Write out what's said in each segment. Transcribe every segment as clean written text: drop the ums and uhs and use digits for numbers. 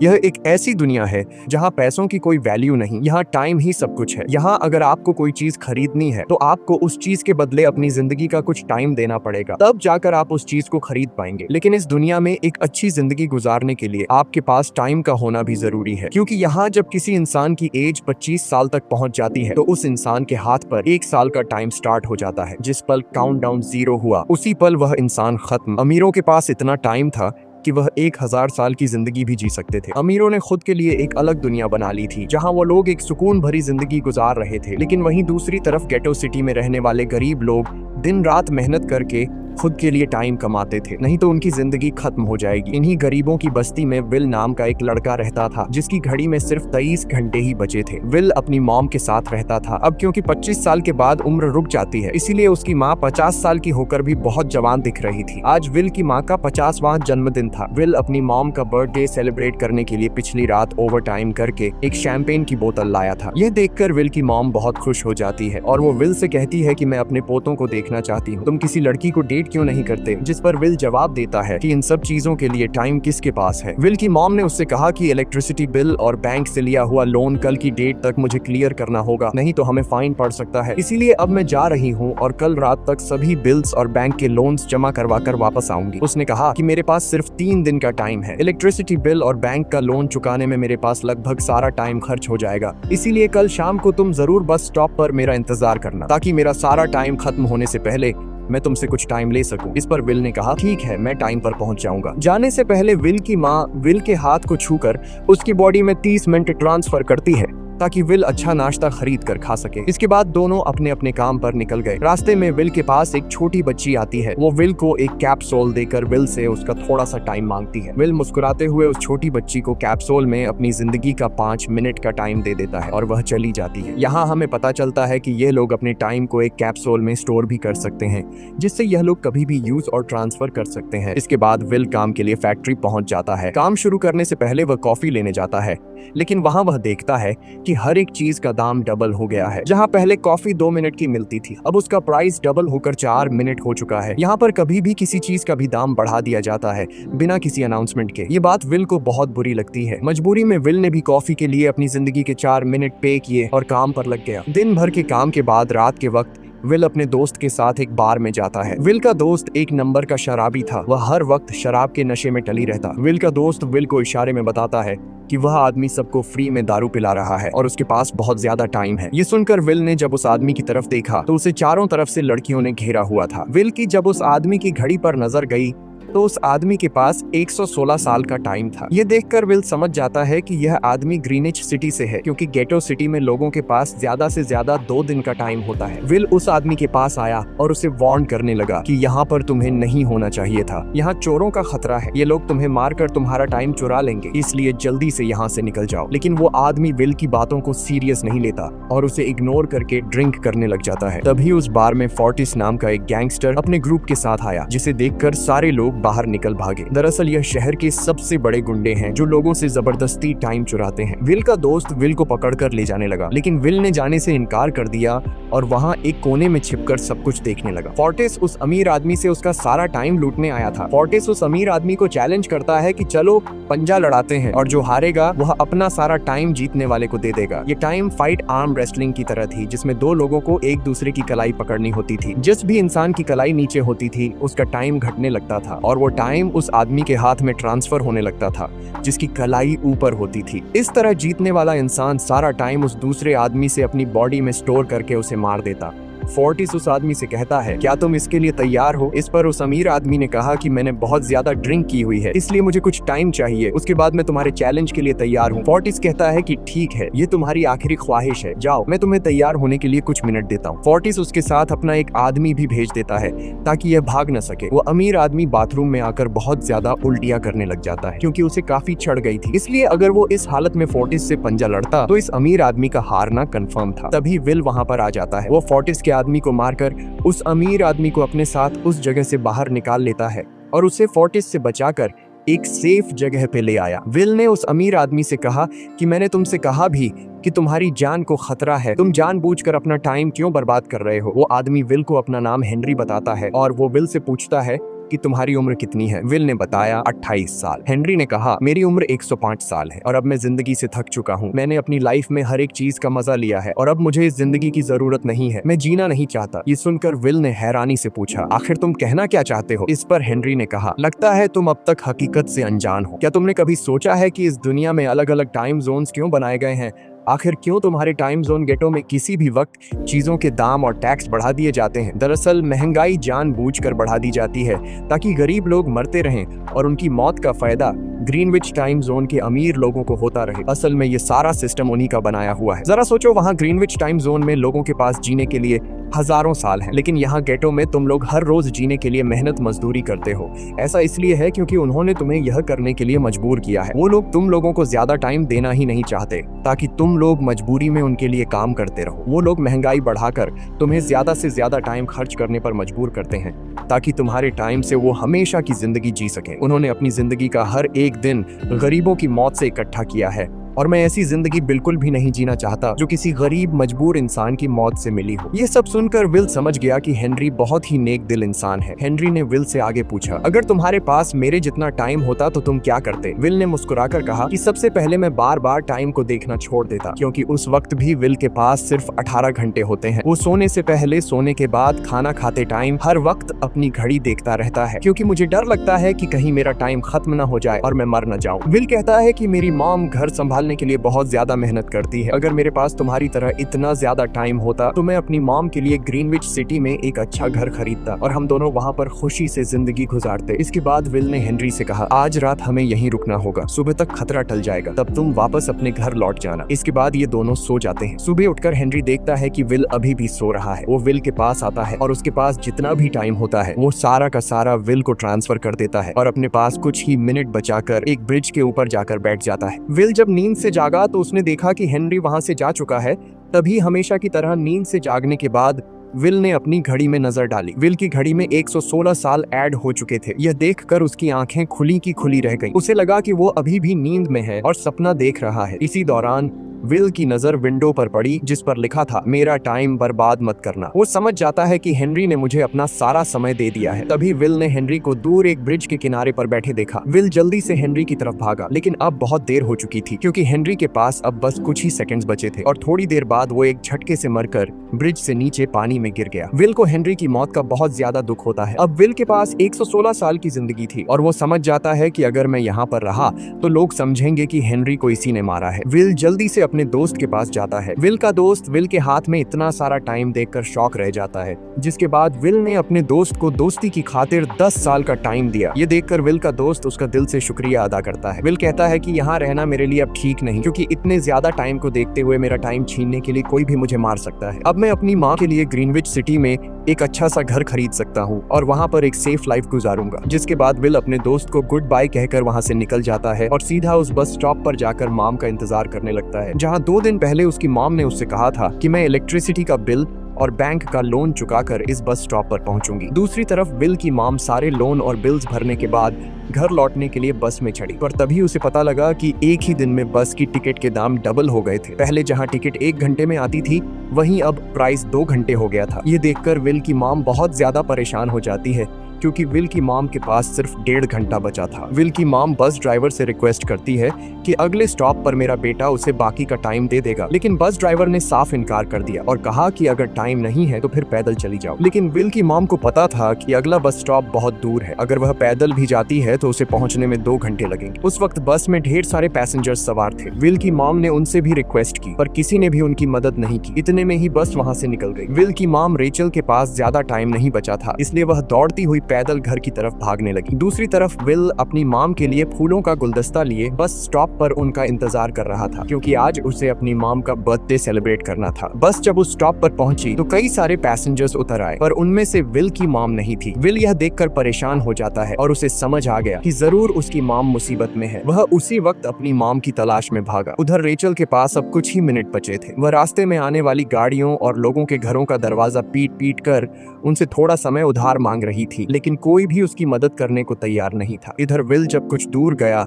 यह एक ऐसी दुनिया है जहाँ पैसों की कोई वैल्यू नहीं, यहाँ टाइम ही सब कुछ है। यहाँ अगर आपको कोई चीज खरीदनी है तो आपको उस चीज के बदले अपनी जिंदगी का कुछ टाइम देना पड़ेगा, तब जाकर आप उस चीज को खरीद पाएंगे। लेकिन इस दुनिया में एक अच्छी जिंदगी गुजारने के लिए आपके पास टाइम का होना भी जरूरी है, क्योंकि यहाँ जब किसी इंसान की एज 25 साल तक पहुंच जाती है तो उस इंसान के हाथ पर 1 साल का टाइम स्टार्ट हो जाता है। जिस पल काउंटडाउन 0 हुआ उसी पल वह इंसान खत्म। अमीरों के पास इतना टाइम था कि वह 1000 साल की जिंदगी भी जी सकते थे। अमीरों ने खुद के लिए एक अलग दुनिया बना ली थी जहां वो लोग एक सुकून भरी जिंदगी गुजार रहे थे। लेकिन वहीं दूसरी तरफ गेटो सिटी में रहने वाले गरीब लोग दिन रात मेहनत करके खुद के लिए टाइम कमाते थे, नहीं तो उनकी जिंदगी खत्म हो जाएगी। इन्हीं गरीबों की बस्ती में विल नाम का एक लड़का रहता था जिसकी घड़ी में सिर्फ 23 घंटे ही बचे थे। विल अपनी मॉम के साथ रहता था। अब क्योंकि 25 साल के बाद उम्र रुक जाती है, इसीलिए उसकी माँ 50 साल की होकर भी बहुत जवान दिख रही थी। आज विल की माँ का 50वां जन्मदिन था। विल अपनी मॉम का बर्थडे सेलिब्रेट करने के लिए पिछली रात ओवर टाइम करके एक शैंपेन की बोतल लाया था। यह देखकर विल की मॉम बहुत खुश हो जाती है और वो विल से कहती है कि मैं अपने पोतों को देखना चाहती हूँ, तुम किसी लड़की को डेट क्यों नहीं करते? जिस पर विल जवाब देता है कि इन सब चीजों के लिए टाइम किसके पास है। विल की मॉम ने उससे कहा कि इलेक्ट्रिसिटी बिल और बैंक से लिया हुआ लोन कल की डेट तक मुझे क्लियर करना होगा, नहीं तो हमें फाइन पड़ सकता है। इसीलिए अब मैं जा रही हूँ और कल रात तक सभी बिल्स और बैंक के लोन्स जमा करवा कर वापस आऊंगी। उसने कहा कि मेरे पास सिर्फ 3 दिन का टाइम है। इलेक्ट्रिसिटी बिल और बैंक का लोन चुकाने में मेरे पास लगभग सारा टाइम खर्च हो जाएगा, इसीलिए कल शाम को तुम जरूर बस स्टॉप पर मेरा इंतजार करना, ताकि मेरा सारा टाइम खत्म होने से पहले मैं तुमसे कुछ टाइम ले सकूं। इस पर विल ने कहा ठीक है, मैं टाइम पर पहुंच जाऊंगा। जाने से पहले विल की माँ विल के हाथ को छूकर उसकी बॉडी में 30 मिनट ट्रांसफर करती है ताकि विल अच्छा नाश्ता खरीद कर खा सके। इसके बाद दोनों अपने अपने काम पर निकल गए। रास्ते में विल के पास एक छोटी बच्ची आती है। वो विल को एक कैप्सूल देकर विल से उसका थोड़ा सा टाइम मांगती है। विल मुस्कुराते हुए उस छोटी बच्ची को कैप्सूल में अपनी जिंदगी का 5 मिनट का टाइम दे देता है और वह चली जाती है। यहाँ हमें पता चलता है कि ये लोग अपने टाइम को एक कैप्सूल में स्टोर भी कर सकते हैं, जिससे यह लोग कभी भी यूज और ट्रांसफर कर सकते हैं। इसके बाद विल काम के लिए फैक्ट्री पहुंच जाता है। काम शुरू करने से पहले वह कॉफी लेने जाता है, लेकिन वहां वह देखता है कि हर एक चीज का दाम डबल हो गया है। जहां पहले कॉफी 2 मिनट की मिलती थी, अब उसका प्राइस डबल होकर 4 मिनट हो चुका है। यहाँ पर कभी भी किसी चीज का भी दाम बढ़ा दिया जाता है बिना किसी अनाउंसमेंट के। ये बात विल को बहुत बुरी लगती है। मजबूरी में विल ने भी कॉफी के लिए अपनी जिंदगी के 4 मिनट पे किए और काम पर लग गया। दिन भर के काम के बाद रात के वक्त विल अपने दोस्त के साथ एक बार में जाता है। विल का दोस्त एक नंबर का शराबी था। वह हर वक्त शराब के नशे में टली रहता। विल का दोस्त विल को इशारे में बताता है कि वह आदमी सबको फ्री में दारू पिला रहा है और उसके पास बहुत ज्यादा टाइम है। ये सुनकर विल ने जब उस आदमी की तरफ देखा तो उसे चारों तरफ से लड़कियों ने घेरा हुआ था। विल की जब उस आदमी की घड़ी पर नजर गई तो उस आदमी के पास 116 साल का टाइम था। ये देखकर विल समझ जाता है कि यह आदमी ग्रीनिच सिटी से है, क्योंकि गेटो सिटी में लोगों के पास ज्यादा से ज्यादा 2 दिन का टाइम होता है। विल उस आदमी के पास आया और उसे वार्न करने लगा कि यहाँ पर तुम्हें नहीं होना चाहिए था। यहाँ चोरों का खतरा है, ये लोग तुम्हें मारकर तुम्हारा टाइम चुरा लेंगे, इसलिए जल्दी से यहाँ से निकल जाओ। लेकिन वो आदमी विल की बातों को सीरियस नहीं लेता और उसे इग्नोर करके ड्रिंक करने लग जाता है। तभी उस बार में फोर्टिस नाम का एक गैंगस्टर अपने ग्रुप के साथ आया, जिसे देखकर सारे लोग बाहर निकल भागे। दरअसल यह शहर के सबसे बड़े गुंडे हैं जो लोगों से जबरदस्ती टाइम चुराते हैं। विल का दोस्त विल को पकड़कर ले जाने लगा, लेकिन विल ने जाने से इनकार कर दिया और वहां एक कोने में छिपकर सब कुछ देखने लगा। फोर्टिस उस अमीर आदमी से उसका सारा टाइम लूटने आया था। फोर्टिस उस अमीर आदमी को चैलेंज करता है कि चलो पंजा लड़ाते हैं और जो हारेगा वह अपना सारा टाइम जीतने वाले को दे देगा। ये टाइम फाइट आर्म रेसलिंग की तरह थी, जिसमें 2 लोगों को एक दूसरे की कलाई पकड़नी होती थी। जिस भी इंसान की कलाई नीचे होती थी उसका टाइम घटने लगता था और वो टाइम उस आदमी के हाथ में ट्रांसफर होने लगता था जिसकी कलाई ऊपर होती थी। इस तरह जीतने वाला इंसान सारा टाइम उस दूसरे आदमी से अपनी बॉडी में स्टोर करके उसे मार देता। फोर्टिस उस आदमी से कहता है, क्या तुम इसके लिए तैयार हो? इस पर उस अमीर आदमी ने कहा कि मैंने बहुत ज्यादा ड्रिंक की हुई है, इसलिए मुझे कुछ टाइम चाहिए, उसके बाद मैं तुम्हारे चैलेंज के लिए तैयार हूँ। फोर्टिस कहता है कि ठीक है, ये तुम्हारी आखिरी ख्वाहिश है, जाओ, मैं तुम्हें तैयार होने के लिए कुछ मिनट देता हूँ। फोर्टिस उसके साथ अपना एक आदमी भी भेज देता है ताकि यह भाग न सके। वो अमीर आदमी बाथरूम में आकर बहुत ज्यादा उल्टियां करने लग जाता है, क्योंकि उसे काफी चढ़ गई थी। इसलिए अगर वो इस हालत में फोर्टिस से पंजा लड़ता तो इस अमीर आदमी का हारना कंफर्म था। तभी विल वहां पर आ जाता है। वो फोर्टिस के आदमी को मारकर उस अमीर आदमी को अपने साथ उस जगह से बाहर निकाल लेता है और उसे फोर्टिस से बचाकर एक सेफ जगह पे ले आया। विल ने उस अमीर आदमी से कहा कि मैंने तुमसे कहा भी कि तुम्हारी जान को खतरा है, तुम जानबूझकर अपना टाइम क्यों बर्बाद कर रहे हो? वो आदमी विल को अपना नाम हेनरी बताता है और वो विल से पूछता है कि तुम्हारी उम्र कितनी है? विल ने बताया 28 साल। हेनरी ने कहा मेरी उम्र 105 साल है और अब मैं जिंदगी से थक चुका हूँ। मैंने अपनी लाइफ में हर एक चीज का मजा लिया है और अब मुझे इस जिंदगी की जरूरत नहीं है। मैं जीना नहीं चाहता। ये सुनकर विल ने हैरानी से पूछा आखिर तुम कहना क्या चाहते हो? इस पर हेनरी ने कहा लगता है तुम अब तक हकीकत से अनजान हो। क्या तुमने कभी सोचा है कि इस दुनिया में अलग अलग टाइम जोन्स क्यों बनाए गए हैं? आखिर क्यों तुम्हारे टाइम जोन गेटो में किसी भी वक्त चीजों के दाम और टैक्स बढ़ा दिए जाते हैं? दरअसल महंगाई जानबूझकर बढ़ा दी जाती है ताकि गरीब लोग मरते रहें और उनकी मौत का फायदा ग्रीनविच टाइम जोन के अमीर लोगों को होता रहे। असल में ये सारा सिस्टम उन्हीं का बनाया हुआ है। जरा सोचो, वहाँ ग्रीनविच टाइम जोन में लोगों के पास जीने के लिए हजारों साल हैं, लेकिन यहाँ गेटो में तुम लोग हर रोज जीने के लिए मेहनत मजदूरी करते हो। ऐसा इसलिए है क्योंकि उन्होंने तुम्हें यह करने के लिए मजबूर किया है। वो लोग तुम लोगों को ज्यादा टाइम देना ही नहीं चाहते ताकि तुम लोग मजबूरी में उनके लिए काम करते रहो। वो लोग महंगाई बढ़ाकर तुम्हें ज्यादा से ज्यादा टाइम खर्च करने पर मजबूर करते हैं ताकि तुम्हारे टाइम से वो हमेशा की जिंदगी जी सके। उन्होंने अपनी जिंदगी का हर एक दिन गरीबों की मौत से इकट्ठा किया है और मैं ऐसी जिंदगी बिल्कुल भी नहीं जीना चाहता जो किसी गरीब मजबूर इंसान की मौत से मिली हो। ये सब सुनकर विल समझ गया कि हेनरी बहुत ही नेक दिल इंसान है। हेनरी ने विल से आगे पूछा अगर तुम्हारे पास मेरे जितना टाइम होता तो तुम क्या करते? विल ने मुस्कुराकर कहा कि सबसे पहले मैं बार बार टाइम को देखना छोड़ देता, क्योंकि उस वक्त भी विल के पास सिर्फ 18 घंटे होते हैं। वो सोने से पहले, सोने के बाद, खाना खाते टाइम हर वक्त अपनी घड़ी देखता रहता है क्योंकि मुझे डर लगता है कि कहीं मेरा टाइम खत्म न हो जाए और मैं मर न जाऊं। विल कहता है कि मेरी मॉम घर संभालने के लिए बहुत ज्यादा मेहनत करती है। अगर मेरे पास तुम्हारी तरह इतना ज्यादा टाइम होता तो मैं अपनी मॉम के लिए ग्रीनविच सिटी में एक अच्छा घर खरीदता और हम दोनों वहाँ पर खुशी से जिंदगी गुजारते। इसके बाद विल ने हेनरी से कहा आज रात हमें यहीं रुकना होगा, सुबह तक खतरा टल जाएगा, तब तुम वापस अपने घर लौट जाना। इसके बाद ये दोनों सो जाते हैं। सुबह उठकर हेनरी देखता है कि विल अभी भी सो रहा है। वो विल के पास आता है और उसके पास जितना भी टाइम होता है वो सारा का सारा विल को ट्रांसफर कर देता है और अपने पास कुछ ही मिनट बचाकर एक ब्रिज के ऊपर जाकर बैठ जाता है। विल जब नींद से जागा तो उसने देखा कि हेनरी वहां से जा चुका है। तभी हमेशा की तरह नींद से जागने के बाद विल ने अपनी घड़ी में नजर डाली। विल की घड़ी में 116 साल ऐड हो चुके थे। यह देखकर उसकी आंखें खुली की खुली रह गईं। उसे लगा कि वो अभी भी नींद में है और सपना देख रहा है। इसी दौरान विल की नजर विंडो पर पड़ी जिस पर लिखा था मेरा टाइम बर्बाद मत करना। वो समझ जाता है कि हेनरी ने मुझे अपना सारा समय दे दिया है। तभी विल ने हेनरी को दूर एक ब्रिज के किनारे पर बैठे देखा। विल जल्दी से हेनरी की तरफ भागा, लेकिन अब बहुत देर हो चुकी थी क्योंकि हेनरी के पास अब बस कुछ ही सेकंड्स बचे थे और थोड़ी देर बाद वो एक झटके से मरकर ब्रिज से नीचे पानी में गिर गया। विल को हेनरी की मौत का बहुत ज्यादा दुख होता है। अब विल के पास 116 साल की जिंदगी थी और वो समझ जाता है कि अगर मैं यहाँ पर रहा तो लोग समझेंगे कि हेनरी को इसी ने मारा है। विल जल्दी से अपने दोस्त के पास जाता है। विल का दोस्त विल के हाथ में इतना सारा टाइम देखकर शॉक रह जाता है, जिसके बाद विल ने अपने दोस्त को दोस्ती की खातिर 10 साल का टाइम दिया। ये देखकर विल का दोस्त उसका दिल से शुक्रिया अदा करता है। विल कहता है कि यहाँ रहना मेरे लिए अब ठीक नहीं, क्योंकि इतने ज्यादा टाइम को देखते हुए मेरा टाइम छीनने के लिए कोई भी मुझे मार सकता है। अब मैं अपनी माँ के लिए ग्रीनविच सिटी में एक अच्छा सा घर खरीद सकता हूँ और वहाँ पर एक सेफ लाइफ गुजारूंगा। जिसके बाद विल अपने दोस्त को गुड बाय कहकर वहाँ से निकल जाता है और सीधा उस बस स्टॉप पर जाकर मॉम का इंतजार करने लगता है, जहाँ 2 दिन पहले उसकी मॉम ने उससे कहा था कि मैं इलेक्ट्रिसिटी का बिल और बैंक का लोन चुकाकर इस बस स्टॉप पर पहुंचूंगी। दूसरी तरफ विल की मॉम सारे लोन और बिल्स भरने के बाद घर लौटने के लिए बस में चढ़ी, पर तभी उसे पता लगा कि एक ही दिन में बस की टिकट के दाम डबल हो गए थे। पहले जहां टिकट 1 घंटे में आती थी वहीं अब प्राइस 2 घंटे हो गया था। ये देखकर विल की मॉम बहुत ज्यादा परेशान हो जाती है क्योंकि विल की मॉम के पास सिर्फ 1.5 घंटा बचा था। विल की मॉम बस ड्राइवर से रिक्वेस्ट करती है कि अगले स्टॉप पर मेरा बेटा उसे बाकी का टाइम दे देगा, लेकिन बस ड्राइवर ने साफ इनकार कर दिया और कहा कि अगर टाइम नहीं है तो फिर पैदल चली जाओ। लेकिन विल की मॉम को पता था कि अगला बस स्टॉप बहुत दूर है, अगर वह पैदल भी जाती है तो उसे पहुंचने में 2 घंटे लगेंगे। उस वक्त बस में ढेर सारे पैसेंजर्स सवार थे। विल की मॉम ने उनसे भी रिक्वेस्ट की पर किसी ने भी उनकी मदद नहीं की। इतने में ही बस वहाँ से निकल गई। विल की मॉम रेचल के पास ज्यादा टाइम नहीं बचा था, इसलिए वह दौड़ती हुई पैदल घर की तरफ भागने लगी। दूसरी तरफ विल अपनी मॉम के लिए फूलों का गुलदस्ता लिए बस स्टॉप पर उनका इंतजार कर रहा था, क्योंकि आज उसे अपनी मॉम का बर्थडे सेलिब्रेट करना था। बस जब उस स्टॉप पर पहुंची तो कई सारे पैसेंजर्स उतर आए, पर उनमें से विल की मॉम नहीं थी। विल यह देखकर परेशान हो जाता है और उसे समझ आ गया कि जरूर उसकी मॉम मुसीबत में है। वह उसी वक्त अपनी मॉम की तलाश में भागा। उधर रेचल के पास अब कुछ ही मिनट बचे थे। वह रास्ते में आने वाली गाड़ियों और लोगों के घरों का दरवाजा पीट पीट कर उनसे थोड़ा समय उधार मांग रही थी, लेकिन कोई भी उसकी मदद करने को तैयार नहीं था। इधर विल जब कुछ दूर गया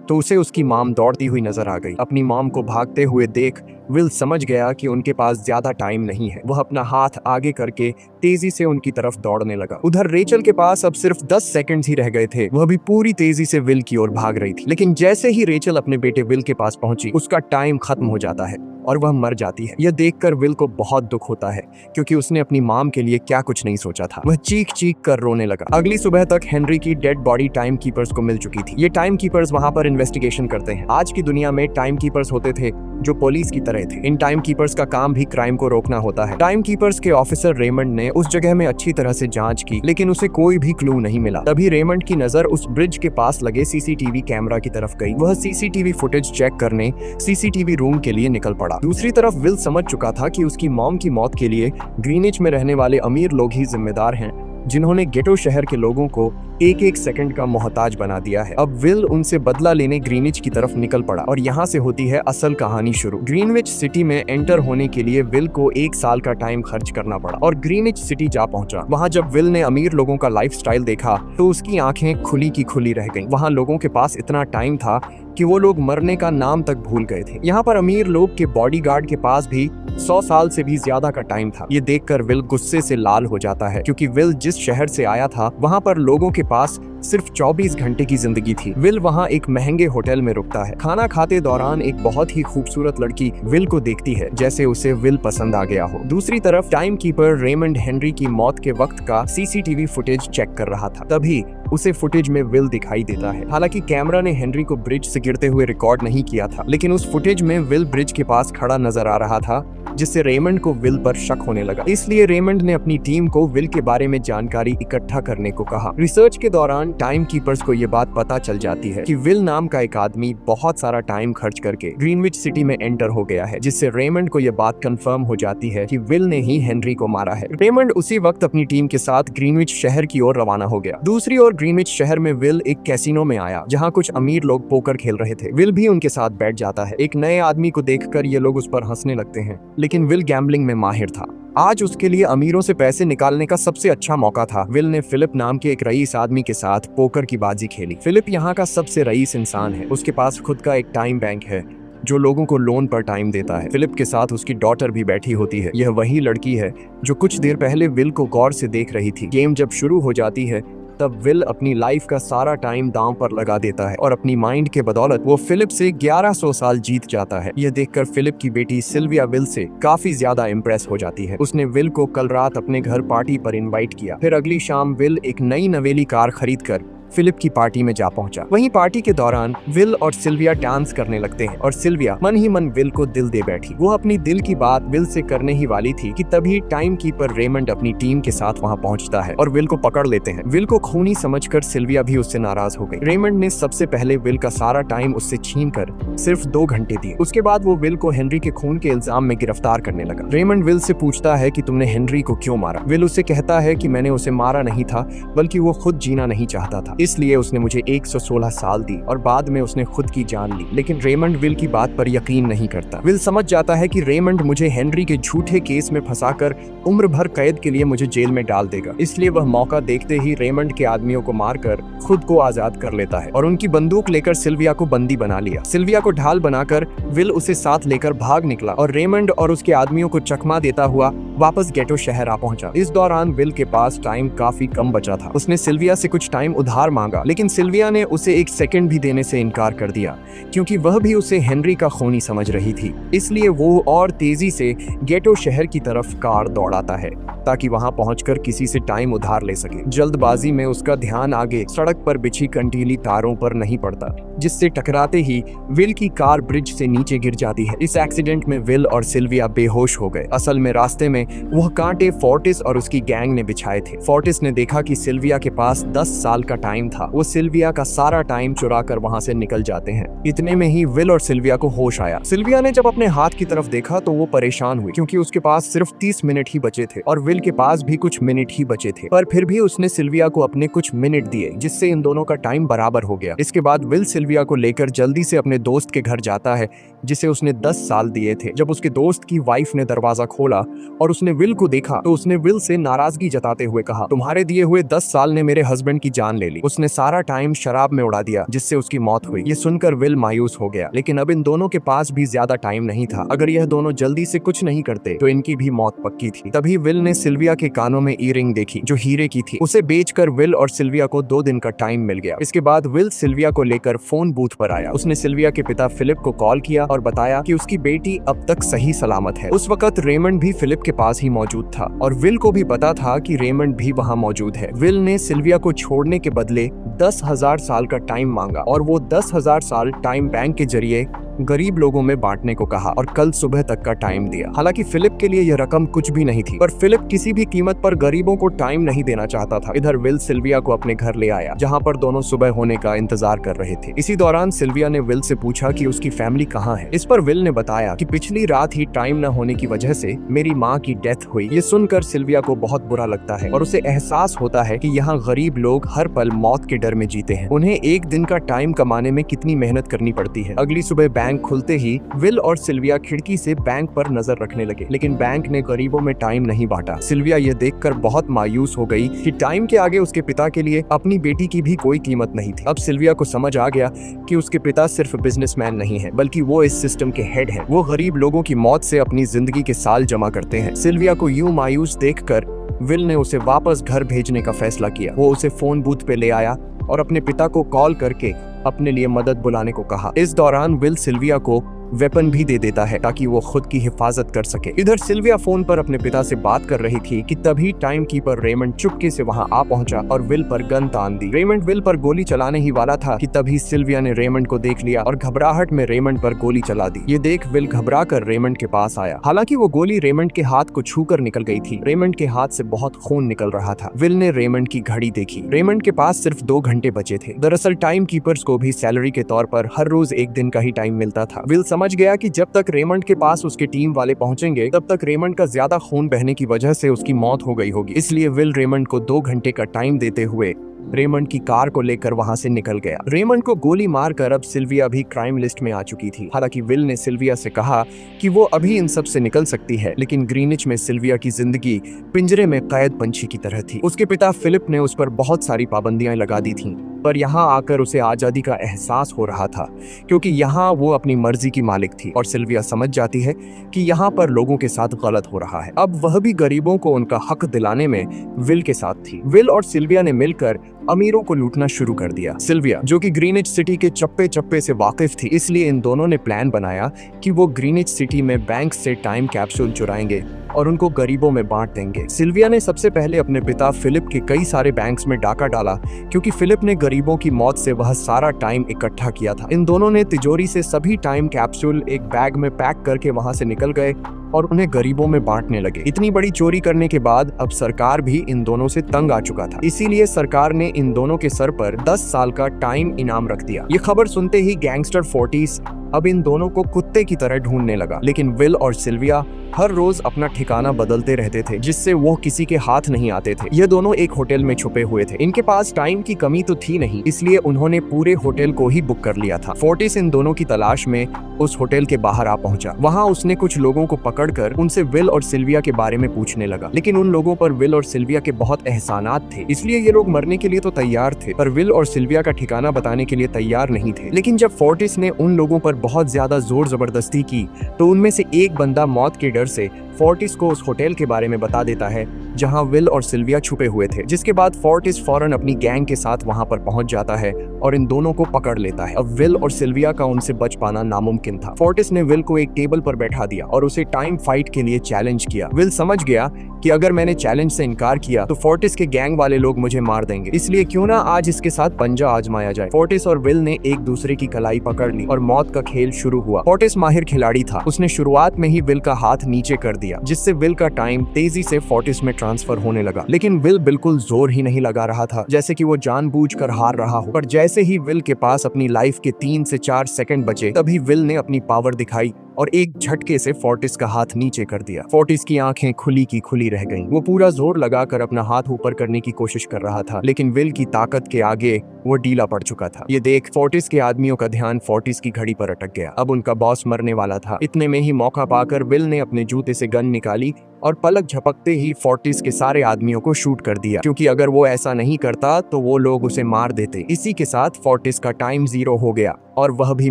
तो उसे उसकी मॉम दौड़ती हुई नजर आ गई। अपनी मॉम को भागते हुए देख विल समझ गया कि उनके पास ज्यादा टाइम नहीं है। वह अपना हाथ आगे करके तेजी से उनकी तरफ दौड़ने लगा। उधर रेचल के पास अब सिर्फ 10 सेकंड्स ही रह गए थे। वह भी पूरी तेजी से विल की ओर भाग रही थी, लेकिन जैसे ही रेचल अपने बेटे विल के पास पहुंची, उसका टाइम खत्म हो जाता है और वह मर जाती है। यह देखकर विल को बहुत दुख होता है, क्योंकि उसने अपनी मॉम के लिए क्या कुछ नहीं सोचा था। वह चीख चीख कर रोने लगा। अगली सुबह तक हेनरी की डेड बॉडी टाइम कीपर्स को मिल चुकी थी। ये टाइम कीपर्स वहां पर इन्वेस्टिगेशन करते हैं। आज की दुनिया में टाइम कीपर्स होते थे जो पुलिस की तरह थे। इन टाइम कीपर्स का काम भी क्राइम को रोकना होता है। टाइम कीपर्स के ऑफिसर रेमंड ने उस जगह में अच्छी तरह से जांच की, लेकिन उसे कोई भी क्लू नहीं मिला। तभी रेमंड की नजर उस ब्रिज के पास लगे सीसीटीवी कैमरा की तरफ गई। वह सीसीटीवी फुटेज चेक करने सीसीटीवी रूम के लिए निकल पड़ा। दूसरी तरफ विल समझ चुका था कि उसकी मॉम की मौत के लिए ग्रीनिच में रहने वाले अमीर लोग ही जिम्मेदार हैं, जिन्होंने गेटो शहर के लोगों को एक एक सेकंड का मोहताज बना दिया है। अब विल उनसे बदला लेने ग्रीनिच की तरफ निकल पड़ा और यहाँ से होती है असल कहानी शुरू। ग्रीनविच सिटी में एंटर होने के लिए विल को 1 साल का टाइम खर्च करना पड़ा और ग्रीनिच सिटी जा पहुंचा। वहाँ जब विल ने अमीर लोगों का लाइफस्टाइल देखा तो उसकी आंखें खुली की खुली रह गईं। वहाँ लोगों के पास इतना टाइम था कि वो लोग मरने का नाम तक भूल गए थे। यहाँ पर अमीर लोग के बॉडीगार्ड के पास भी 100 साल से भी ज्यादा का टाइम था। ये देखकर विल गुस्से से लाल हो जाता है, क्योंकि विल जिस शहर से आया था वहाँ पर लोगों के पास सिर्फ 24 घंटे की जिंदगी थी। विल वहाँ एक महंगे होटल में रुकता है। खाना खाते दौरान एक बहुत ही खूबसूरत लड़की विल को देखती है, जैसे उसे विल पसंद आ गया हो। दूसरी तरफ टाइम कीपर रेमंड हेनरी की मौत के वक्त का सीसीटीवी फुटेज चेक कर रहा था। तभी उसे फुटेज में विल दिखाई देता है। हालांकि कैमरा ने हेनरी को ब्रिज से गिरते हुए रिकॉर्ड नहीं किया था, लेकिन उस फुटेज में विल ब्रिज के पास खड़ा नजर आ रहा था, जिससे रेमंड को विल पर शक होने लगा। इसलिए रेमंड ने अपनी टीम को विल के बारे में जानकारी इकट्ठा करने को कहा। रिसर्च के दौरान टाइम कीपर्स को यह बात पता चल जाती है कि विल नाम का एक आदमी बहुत सारा टाइम खर्च करके ग्रीनविच सिटी में एंटर हो गया है, जिससे रेमंड को यह बात कंफर्म हो जाती है कि विल ने ही हेनरी को मारा है। रेमंड उसी वक्त अपनी टीम के साथ ग्रीनविच शहर की ओर रवाना हो गया। दूसरी ओर ग्रीनविच शहर में विल एक कैसीनो में आया, जहाँ कुछ अमीर लोग पोकर खेल रहे थे। विल भी उनके साथ बैठ जाता है। एक नए आदमी को देखकर ये लोग उस पर हंसने लगते हैं, लेकिन विल गैम्बलिंग में माहिर था। आज उसके लिए अमीरों से पैसे निकालने का सबसे अच्छा मौका था। विल ने फिलिप नाम के एक रईस आदमी के साथ पोकर की बाजी खेली। फिलिप यहाँ का सबसे रईस इंसान है। उसके पास खुद का एक टाइम बैंक है जो लोगों को लोन पर टाइम देता है। फिलिप के साथ उसकी डॉटर भी बैठी होती है। यह वही लड़की है जो कुछ देर पहले विल को गौर से देख रही थी। गेम जब शुरू हो जाती है तब विल अपनी लाइफ का सारा टाइम दांव पर लगा देता है और अपनी माइंड के बदौलत वो फिलिप से 1100 साल जीत जाता है। यह देखकर फिलिप की बेटी सिल्विया विल से काफी ज्यादा इम्प्रेस हो जाती है। उसने विल को कल रात अपने घर पार्टी पर इनवाइट किया। फिर अगली शाम विल एक नई नवेली कार खरीदकर फिलिप की पार्टी में जा पहुंचा। वहीं पार्टी के दौरान विल और सिल्विया डांस करने लगते हैं और सिल्विया मन ही मन विल को दिल दे बैठी। वो अपनी दिल की बात विल से करने ही वाली थी कि तभी टाइम कीपर रेमंड अपनी टीम के साथ वहां पहुंचता है और विल को पकड़ लेते हैं। विल को खूनी समझकर सिल्विया भी उससे नाराज हो गई। रेमंड ने सबसे पहले विल का सारा टाइम उससे छीनकर सिर्फ 2 घंटे दिए। उसके बाद वो विल को हेनरी के खून के इल्जाम में गिरफ्तार करने लगा। रेमंड विल से पूछता है कि तुमने हेनरी को क्यों मारा। विल उसे कहता है कि मैंने उसे मारा नहीं था, बल्कि वो खुद जीना नहीं चाहता था, इसलिए उसने मुझे 116 साल दी और बाद में उसने खुद की जान ली। लेकिन रेमंड विल की बात पर यकीन नहीं करता। विल समझ जाता है कि रेमंड मुझे हेनरी के झूठे केस में फंसाकर उम्र भर कैद के लिए मुझे जेल में डाल देगा। इसलिए वह मौका देखते ही रेमंड के आदमियों को मारकर खुद को आजाद कर लेता है और उनकी बंदूक लेकर सिल्विया को बंदी बना लिया। सिल्विया को ढाल बनाकर विल उसे साथ लेकर भाग निकला और रेमंड और उसके आदमियों को चकमा देता हुआ वापस गेटो शहर आ पहुंचा। इस दौरान विल के पास टाइम काफी कम बचा था। उसने सिल्विया से कुछ टाइम उधार मांगा, लेकिन सिल्विया ने उसे 1 सेकंड भी देने से इनकार कर दिया, क्योंकि वह भी उसे हेनरी का खूनी समझ रही थी। इसलिए वो और तेजी से गेटो शहर की तरफ कार दौड़ाता है ताकि वहां पहुंचकर किसी से टाइम उधार ले सके। जल्दबाजी में उसका ध्यान आगे सड़क पर बिछी कंटीली तारों पर नहीं पड़ता, जिससे टकराते ही विल की कार ब्रिज से नीचे गिर जाती है। इस एक्सीडेंट में विल और सिल्विया बेहोश हो गए। असल में रास्ते में वह कांटे फोर्टिस और उसकी गैंग ने बिछाए थे। फोर्टिस ने देखा कि सिल्विया के पास 10 साल का टाइम था। वो सिल्विया का सारा टाइम चुरा कर वहां से निकल जाते हैं। इतने में ही विल और सिल्विया को होश आया। सिल्विया ने जब अपने हाथ की तरफ देखा तो वो परेशान हुई, क्योंकि उसके पास सिर्फ 30 मिनट ही बचे थे और विल के पास भी कुछ मिनट ही बचे थे। पर फिर भी उसने सिल्विया को अपने कुछ मिनट दिए, जिससे इन दोनों का टाइम बराबर हो गया। इसके बाद विल सिल्विया को लेकर जल्दी से अपने दोस्त के घर जाता है, जिसे उसने 10 साल दिए थे। जब उसके दोस्त की वाइफ ने दरवाजा खोला और उसने विल को देखा तो उसने विल से नाराजगी जताते हुए कहा, तुम्हारे दिए हुए 10 साल ने मेरे हस्बैंड की जान ले ली। उसने सारा टाइम शराब में उड़ा दिया जिससे उसकी मौत हुई। ये सुनकर विल मायूस हो गया, लेकिन अब इन दोनों के पास भी ज्यादा टाइम नहीं था। अगर यह दोनों जल्दी से कुछ नहीं करते तो इनकी भी मौत पक्की थी। तभी विल ने सिल्विया के कानों में ईयरिंग देखी जो हीरे की थी। उसे बेचकर विल और सिल्विया को 2 दिन का टाइम मिल गया। इसके बाद विल सिल्विया को लेकर फोन बूथ पर आया। उसने सिल्विया के पिता फिलिप को कॉल किया और बताया कि उसकी बेटी अब तक सही सलामत है। उस वक्त रेमंड भी फिलिप के पास ही मौजूद था और विल को भी पता था कि रेमंड भी वहाँ मौजूद है। विल ने सिल्विया को छोड़ने के बदले 10,000 साल का टाइम मांगा और वो 10,000 साल टाइम बैंक के जरिए गरीब लोगों में बांटने को कहा और कल सुबह तक का टाइम दिया। हालांकि फिलिप के लिए यह रकम कुछ भी नहीं थी, पर फिलिप किसी भी कीमत पर गरीबों को टाइम नहीं देना चाहता था। इधर विल सिल्विया को अपने घर ले आया जहां पर दोनों सुबह होने का इंतजार कर रहे थे। इसी दौरान सिल्विया ने विल से पूछा कि उसकी फैमिली कहाँ है। इस पर विल ने बताया कि पिछली रात ही टाइम न होने की वजह से मेरी माँ की डेथ हुई। ये सुनकर सिल्विया को बहुत बुरा लगता है और उसे एहसास होता है कि यहाँ गरीब लोग हर पल मौत के डर में जीते हैं। उन्हें एक दिन का टाइम कमाने में कितनी मेहनत करनी पड़ती है। अगली सुबह बैंक खुलते ही विल और सिल्विया खिड़की से बैंक पर नजर रखने लगे, लेकिन बैंक ने गरीबों में टाइम नहीं बांटा। सिल्विया ये देखकर बहुत मायूस हो गई कि टाइम के आगे उसके पिता के लिए अपनी बेटी की भी कोई कीमत नहीं थी। अब सिल्विया को समझ आ गया कि उसके पिता सिर्फ बिजनेसमैन नहीं है, बल्कि वो इस सिस्टम के हेड हैं। वो गरीब लोगों की मौत से अपनी जिंदगी के साल जमा करते हैं। सिल्विया को यूं मायूस देखकर विल ने उसे वापस घर भेजने का फैसला किया। वो उसे फोन बूथ पे ले आया और अपने पिता को कॉल करके अपने लिए मदद बुलाने को कहा। इस दौरान विल सिल्विया को वेपन भी दे देता है ताकि वो खुद की हिफाजत कर सके। इधर सिल्विया फोन पर अपने पिता से बात कर रही थी कि तभी टाइम कीपर रेमंड चुपके से वहां आ पहुंचा और विल पर गन तान दी। रेमंड विल पर गोली चलाने ही वाला था कि तभी सिल्विया ने रेमंड को देख लिया और घबराहट में रेमंड पर गोली चला दी। ये देख विल घबरा कर रेमंड के पास आया। हालांकि वो गोली रेमंड के हाथ को छूकर निकल गई थी। रेमंड के हाथ से बहुत खून निकल रहा था। विल ने रेमंड की घड़ी देखी। रेमंड के पास सिर्फ 2 घंटे बचे थे। दरअसल टाइम कीपर्स को भी सैलरी के तौर पर हर रोज 1 दिन का ही टाइम मिलता था। विल समझ गया कि जब तक रेमंड के पास उसके टीम वाले पहुंचेंगे तब तक रेमंड का ज्यादा खून बहने की वजह से उसकी मौत हो गई होगी। इसलिए विल रेमंड को 2 घंटे का टाइम देते हुए रेमंड की कार को लेकर वहां से निकल गया। रेमंड को गोली मारकर अब सिल्विया भी क्राइम लिस्ट में आ चुकी थी। हालांकि विल ने सिल्विया से कहा कि वो अभी इन सब से निकल सकती है, लेकिन ग्रीनिच में सिल्विया की जिंदगी पिंजरे में कैद पंछी की तरह थी। उसके पिता फिलिप ने उस पर बहुत सारी पाबंदियां लगा दी थीं, पर यहाँ आकर उसे आजादी का एहसास हो रहा था, क्योंकि यहाँ वो अपनी मर्जी की मालिक थी और सिल्विया समझ जाती है कि यहाँ पर लोगों के साथ गलत हो रहा है। अब वह भी गरीबों को उनका हक दिलाने में विल के साथ थी। विल और सिल्विया ने मिलकर अमीरों को लूटना शुरू कर दिया। सिल्विया, जो कि ग्रीनिच सिटी के चप्पे चप्पे से वाकिफ थी, इसलिए इन दोनों ने प्लान बनाया कि वो ग्रीनिच सिटी में बैंक से टाइम कैप्सूल चुराएंगे और उनको गरीबों में बांट देंगे। सिल्विया ने सबसे पहले अपने पिता फिलिप के कई सारे बैंक्स में डाका डाला, क्योंकि फिलिप ने गरीबों की मौत से वह सारा टाइम इकट्ठा किया था। इन दोनों ने तिजोरी से सभी टाइम कैप्सूल एक बैग में पैक करके वहां से निकल गए और उन्हें गरीबों में बांटने लगे। इतनी बड़ी चोरी करने के बाद अब सरकार भी इन दोनों से तंग आ चुका था। इसीलिए सरकार ने इन दोनों के सर पर 10 साल का टाइम इनाम रख दिया। ये खबर सुनते ही गैंगस्टर फोर्टिस अब इन दोनों को कुत्ते की तरह ढूंढने लगा। लेकिन विल और सिल्विया हर रोज अपना ठिकाना बदलते रहते थे, जिससे वो किसी के हाथ नहीं आते थे। ये दोनों एक होटल में छुपे हुए थे। इनके पास टाइम की कमी तो थी नहीं, इसलिए उन्होंने पूरे होटल को ही बुक कर लिया था। फोर्टिस इन दोनों की तलाश में उस होटल के बाहर आ पहुंचा। वहां उसने कुछ लोगों को पकड़कर उनसे विल और सिल्विया के बारे में पूछने लगा, लेकिन उन लोगों पर विल और सिल्विया के बहुत एहसानात थे, इसलिए ये लोग मरने के लिए तो तैयार थे, पर विल और सिल्विया का ठिकाना बताने के लिए तैयार नहीं थे। लेकिन जब फोर्टिस ने उन लोगों पर बहुत ज्यादा जोर जबरदस्ती की तो उनमें से एक बंदा मौत के डर से फोर्टिस को उस होटल के बारे में बता देता है जहां विल और सिल्विया छुपे हुए थे, जिसके बाद फोर्टिस फौरन अपनी गैंग के साथ वहां पर पहुंच जाता है और इन दोनों को पकड़ लेता है। अब विल और सिल्विया का उनसे बच पाना नामुमकिन था। फोर्टिस ने विल को एक टेबल पर बैठा दिया और उसे टाइम फाइट के लिए चैलेंज किया। विल समझ गया कि अगर मैंने चैलेंज से इनकार किया तो फोर्टिस के गैंग वाले लोग मुझे मार देंगे, इसलिए क्यों ना आज इसके साथ पंजा आजमाया जाए। फोर्टिस और विल ने एक दूसरे की कलाई पकड़ ली और मौत का खेल शुरू हुआ। फोर्टिस माहिर खिलाड़ी था, उसने शुरुआत में ही विल का हाथ नीचे कर दिया, जिससे विल का टाइम तेजी से फोर्टिस में ट्रांसफर होने लगा। लेकिन विल बिल्कुल जोर ही नहीं लगा रहा था, जैसे कि वो जानबूझकर हार रहा हो। पर जैसे ही विल के पास अपनी लाइफ के 3 से 4 सेकंड बचे, तभी विल ने अपनी पावर दिखाई और एक झटके से फोर्टिस का हाथ नीचे कर दिया। फोर्टिस की आंखें खुली की खुली रह गईं। वो पूरा जोर लगाकर अपना हाथ ऊपर करने की कोशिश कर रहा था, लेकिन विल की ताकत के आगे वो ढीला पड़ चुका था। ये देख फोर्टिस के आदमियों का ध्यान फोर्टिस की घड़ी पर अटक गया। अब उनका बॉस मरने वाला था। इतने में ही मौका पाकर विल ने अपने जूते से गन निकाली और पलक झपकते ही फोर्टिस के सारे आदमियों को शूट कर दिया, क्योंकि अगर वो ऐसा नहीं करता तो वो लोग उसे मार देते। इसी के साथ फोर्टिस का टाइम 0 हो गया और वह भी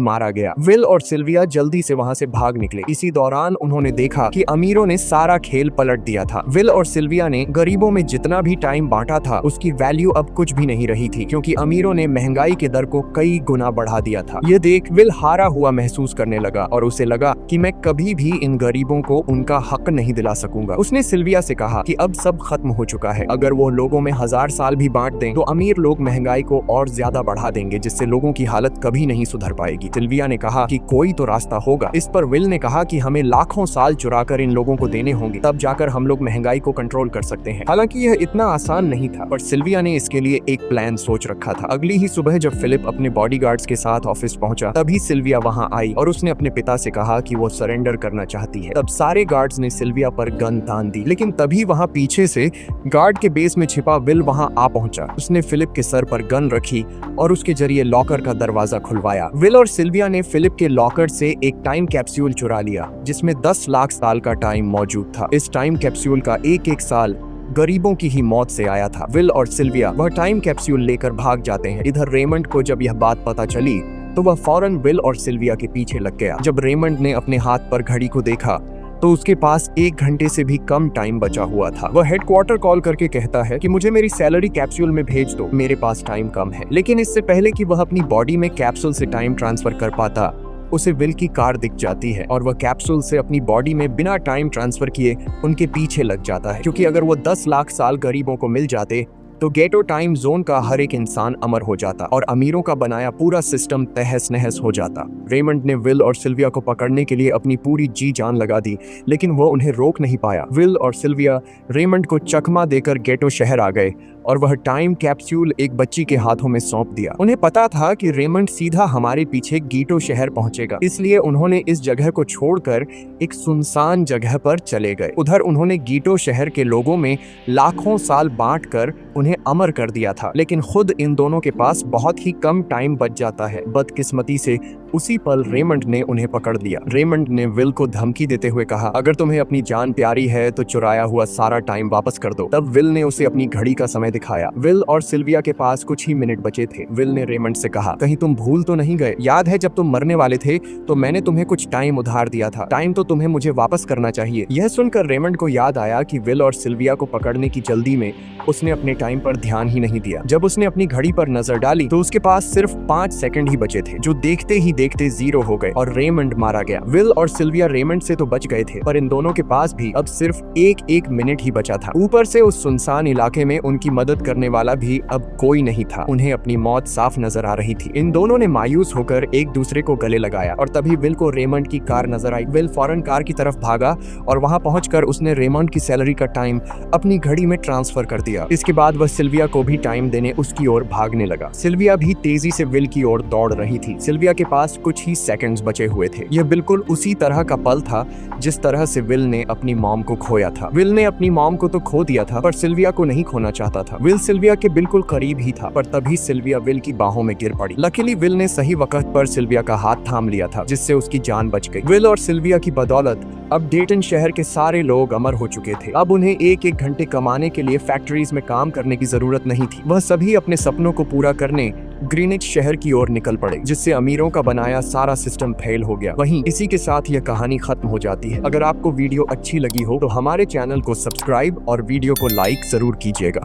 मारा गया। विल और सिल्विया जल्दी से वहां से भाग निकले। इसी दौरान उन्होंने देखा कि अमीरों ने सारा खेल पलट दिया था। विल और सिल्विया ने गरीबों में जितना भी टाइम बांटा था उसकी वैल्यू अब कुछ भी नहीं रही थी, क्योंकि अमीरों ने महंगाई के दर को कई गुना बढ़ा दिया था। ये देख विल हारा हुआ महसूस करने लगा और उसे लगा कि मैं कभी भी इन गरीबों को उनका हक नहीं दिला सकूंगा। उसने सिल्विया से कहा कि अब सब खत्म हो चुका है। अगर वो लोगों में 1000 साल भी बांट दें तो अमीर लोग महंगाई को और ज्यादा बढ़ा देंगे, जिससे लोगों की हालत कभी नहीं सुधर पाएगी। सिल्विया ने कहा कि कोई तो रास्ता होगा। इस पर विल ने कहा कि हमें लाखों साल चुराकर इन लोगों को देने होंगे, तब जाकर हम लोग महंगाई को कंट्रोल कर सकते हैं। हालांकि यह इतना आसान नहीं था, पर सिल्विया ने इसके लिए एक प्लान सोच रखा था। अगली ही सुबह जब फिलिप अपने बॉडीगार्ड्स के साथ ऑफिस पहुंचा, तभी सिल्विया वहां आई और उसने अपने पिता से कहा कि वो सरेंडर करना चाहती है। तब सारे गार्ड्स ने सिल्विया पर गन तान दी, लेकिन तभी वहां पीछे से गार्ड के बेस में छिपा विल वहां आ पहुंचा। उसने फिलिप के सर पर गन रखी और उसके जरिए लॉकर का दरवाजा खुलवाया। विल और सिल्विया ने फिलिप के लॉकर से एक टाइम कैप्सूल चुरा लिया, जिसमें 10 लाख साल का टाइम मौजूद था। इस टाइम कैप्सूल का एक साल गरीबों की ही मौत से आया था। विल और सिल्विया वह टाइम कैप्सूल लेकर भाग जाते हैं। इधर रेमंड को जब यह बात पता चली तो वह फौरन विल और सिल्विया के पीछे लग गया। जब रेमंड ने अपने हाथ पर घड़ी को देखा तो उसके पास 1 घंटे से भी कम टाइम बचा हुआ था। वह हेडक्वार्टर कॉल करके कहता है कि मुझे मेरी सैलरी कैप्सूल में भेज दो, मेरे पास टाइम कम है। लेकिन इससे पहले कि वह अपनी बॉडी में कैप्सूल से टाइम ट्रांसफर कर पाता, उसे विल की कार दिख जाती है और वह कैप्सूल से अपनी बॉडी में बिना टाइम ट्रांसफर किए उनके पीछे लग जाता है, क्योंकि अगर वो 10 लाख साल गरीबों को मिल जाते तो गेटो टाइम जोन का हर एक इंसान अमर हो जाता और अमीरों का बनाया पूरा सिस्टम तहस नहस हो जाता। रेमंड ने विल और सिल्विया को पकड़ने के लिए अपनी पूरी जी जान लगा दी, लेकिन वो उन्हें रोक नहीं पाया। विल और सिल्विया रेमंड को चकमा देकर गेटो शहर आ गए और वह टाइम कैप्सूल एक बच्ची के हाथों में सौंप दिया। उन्हें पता था कि रेमंड सीधा हमारे पीछे गीटो शहर पहुंचेगा, इसलिए उन्होंने इस जगह को छोड़कर एक सुनसान जगह पर चले गए। उधर उन्होंने गीटो शहर के लोगों में लाखों साल बांटकर उन्हें अमर कर दिया था, लेकिन खुद इन दोनों के पास बहुत ही कम टाइम बच जाता है। बदकिस्मती से उसी पल रेमंड ने उन्हें पकड़ लिया। रेमंड ने विल को धमकी देते हुए कहा, अगर तुम्हें अपनी जान प्यारी है तो चुराया हुआ सारा टाइम वापस कर दो। तब विल ने उसे अपनी घड़ी का समय दिखाया। विल और सिल्विया के पास कुछ ही मिनट बचे थे। विल ने रेमंड से कहा, कहीं तुम भूल तो नहीं गए? याद है जब तुम मरने वाले थे तो मैंने तुम्हें कुछ टाइम उधार दिया था, टाइम तो तुम्हें मुझे वापस करना चाहिए। यह सुनकर रेमंड को याद आया कि विल और सिल्विया को पकड़ने की जल्दी में उसने अपने टाइम पर ध्यान ही नहीं दिया। जब उसने अपनी घड़ी पर नजर डाली तो उसके पास सिर्फ 5 सेकंड ही बचे थे, जो देखते ही देखते 0 हो गए और रेमंड मारा गया। विल और सिल्विया रेमंड से तो बच गए थे, पर इन दोनों के पास भी अब सिर्फ एक मिनट ही बचा था। ऊपर से उस सुनसान इलाके में उनकी मदद करने वाला भी अब कोई नहीं था। उन्हें अपनी मौत साफ नजर आ रही थी। इन दोनों ने मायूस होकर एक दूसरे को गले लगाया और तभी विल को रेमंड की कार नजर आई। विल फौरन कार की तरफ भागा और वहां पहुंचकर उसने रेमंड की सैलरी का टाइम अपनी घड़ी में ट्रांसफर कर दिया। इसके बाद वह सिल्विया को भी टाइम देने उसकी ओर भागने लगा। सिल्विया भी तेजी से विल की ओर दौड़ रही थी। सिल्विया के पास कुछ ही सेकंड्स बचे हुए थे। यह बिल्कुल उसी तरह का पल था जिस तरह से विल ने अपनी मॉम को खोया था। विल ने अपनी मॉम को तो खो दिया था, पर सिल्विया को नहीं खोना चाहता था। विल सिल्विया के बिल्कुल करीब ही था, पर तभी सिल्विया विल की बाहों में गिर पड़ी। लकीली विल ने सही वक्त पर सिल्विया का हाथ थाम लिया था, जिससे उसकी जान बच गई। विल और सिल्विया की बदौलत अब डेटन शहर के सारे लोग अमर हो चुके थे। अब उन्हें एक घंटे कमाने के लिए फैक्ट्रीज में काम करने की जरूरत नहीं थी। वह सभी अपने सपनों को पूरा करने ग्रीनिच शहर की ओर निकल पड़े, जिससे अमीरों का बनाया सारा सिस्टम फेल हो गया। वहीं इसी के साथ यह कहानी खत्म हो जाती है। अगर आपको वीडियो अच्छी लगी हो तो हमारे चैनल को सब्सक्राइब और वीडियो को लाइक जरूर कीजिएगा।